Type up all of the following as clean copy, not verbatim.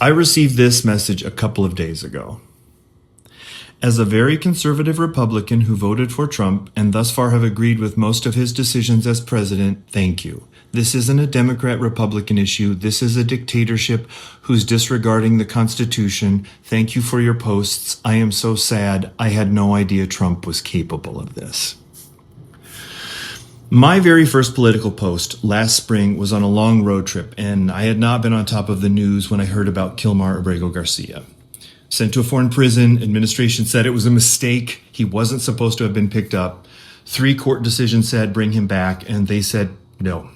I received this message a couple of days ago. As a very conservative Republican who voted for Trump and thus far have agreed with most of his decisions as president, thank you. This isn't a Democrat-Republican issue. This is a dictatorship who's disregarding the Constitution. Thank you for your posts. I am so sad. I had no idea Trump was capable of this. My very first political post last spring was on a long road trip, and I had not been on top of the news when I heard about Kilmar Abrego Garcia. Sent to a foreign prison, administration said it was a mistake. He wasn't supposed to have been picked up. 3 court decisions said bring him back, and they said no.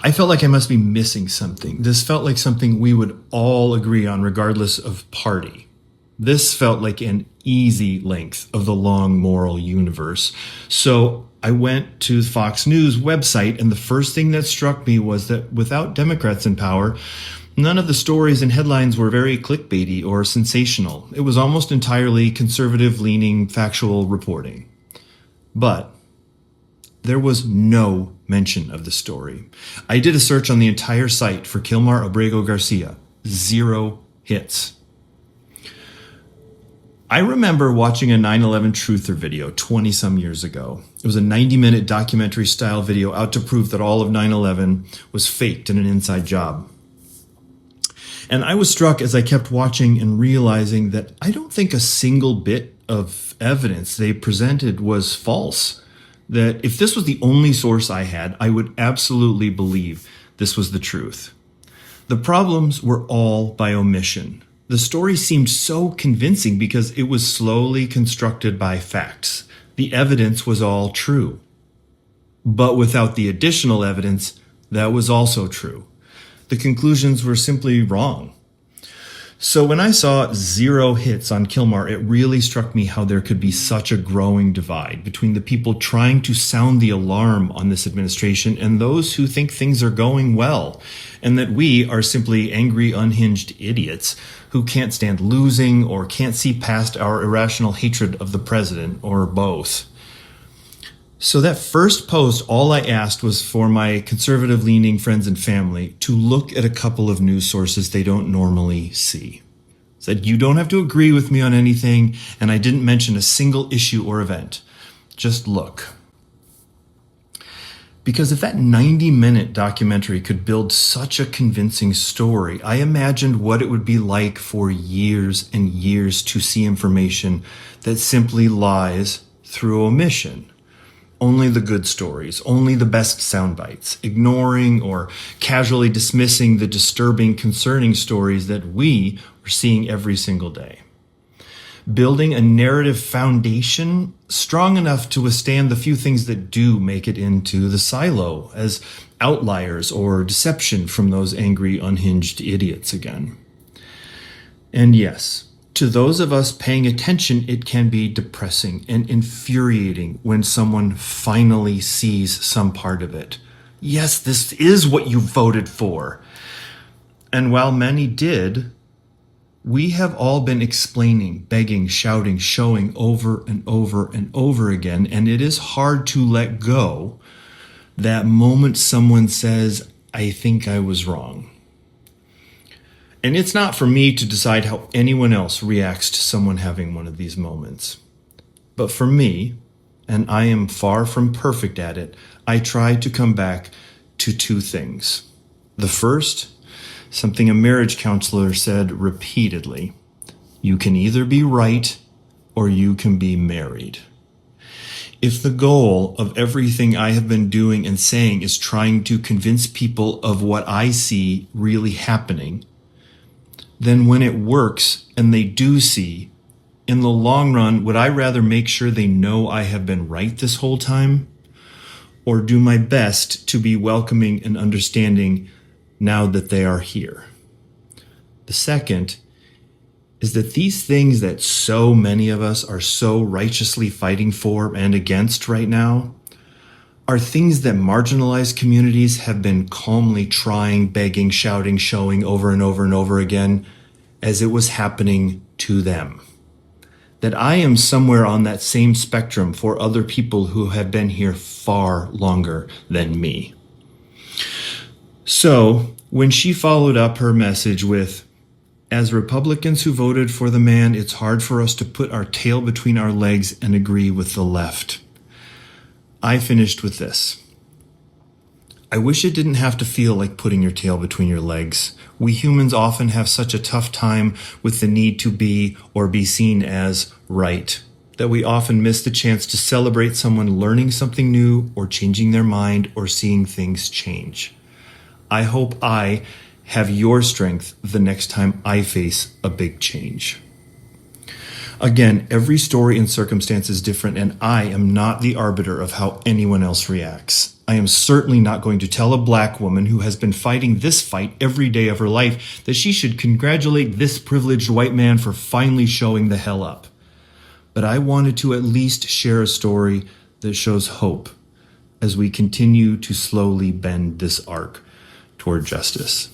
I felt like I must be missing something. This felt like something we would all agree on regardless of party. This felt like an easy length of the long moral universe. So I went to the Fox News website, and the first thing that struck me was that without Democrats in power, none of the stories and headlines were very clickbaity or sensational. It was almost entirely conservative-leaning factual reporting. But there was no mention of the story. I did a search on the entire site for Kilmar Abrego Garcia. 0 hits. I remember watching a 9/11 truther video 20-some years ago. It was a 90-minute documentary-style video out to prove that all of 9/11 was faked and an inside job. And I was struck as I kept watching and realizing that I don't think a single bit of evidence they presented was false. That if this was the only source I had, I would absolutely believe this was the truth. The problems were all by omission. The story seemed so convincing because it was slowly constructed by facts. The evidence was all true. But without the additional evidence, that was also true. The conclusions were simply wrong. So when I saw 0 hits on Kilmar, it really struck me how there could be such a growing divide between the people trying to sound the alarm on this administration and those who think things are going well, and that we are simply angry, unhinged idiots who can't stand losing or can't see past our irrational hatred of the president, or both. So that first post, all I asked was for my conservative-leaning friends and family to look at a couple of news sources they don't normally see. Said, you don't have to agree with me on anything, and I didn't mention a single issue or event. Just look. Because if that 90-minute documentary could build such a convincing story, I imagined what it would be like for years and years to see information that simply lies through omission. Only the good stories, only the best sound bites, ignoring or casually dismissing the disturbing, concerning stories that we are seeing every single day. Building a narrative foundation strong enough to withstand the few things that do make it into the silo as outliers or deception from those angry, unhinged idiots again. And yes, to those of us paying attention, it can be depressing and infuriating when someone finally sees some part of it. Yes, this is what you voted for. And while many did, we have all been explaining, begging, shouting, showing over and over and over again, and it is hard to let go that moment someone says, I think I was wrong. And it's not for me to decide how anyone else reacts to someone having one of these moments. But for me, and I am far from perfect at it, I try to come back to 2 things. The first, something a marriage counselor said repeatedly: you can either be right or you can be married. If the goal of everything I have been doing and saying is trying to convince people of what I see really happening, then when it works and they do see, in the long run, would I rather make sure they know I have been right this whole time, or do my best to be welcoming and understanding now that they are here? The second is that these things that so many of us are so righteously fighting for and against right now are things that marginalized communities have been calmly trying, begging, shouting, showing over and over and over again as it was happening to them. That I am somewhere on that same spectrum for other people who have been here far longer than me. So when she followed up her message with, "As Republicans who voted for the man, it's hard for us to put our tail between our legs and agree with the left." I finished with this. I wish it didn't have to feel like putting your tail between your legs. We humans often have such a tough time with the need to be or be seen as right, that we often miss the chance to celebrate someone learning something new or changing their mind or seeing things change. I hope I have your strength the next time I face a big change. Again, every story and circumstance is different, and I am not the arbiter of how anyone else reacts. I am certainly not going to tell a black woman who has been fighting this fight every day of her life that she should congratulate this privileged white man for finally showing the hell up. But I wanted to at least share a story that shows hope as we continue to slowly bend this arc toward justice.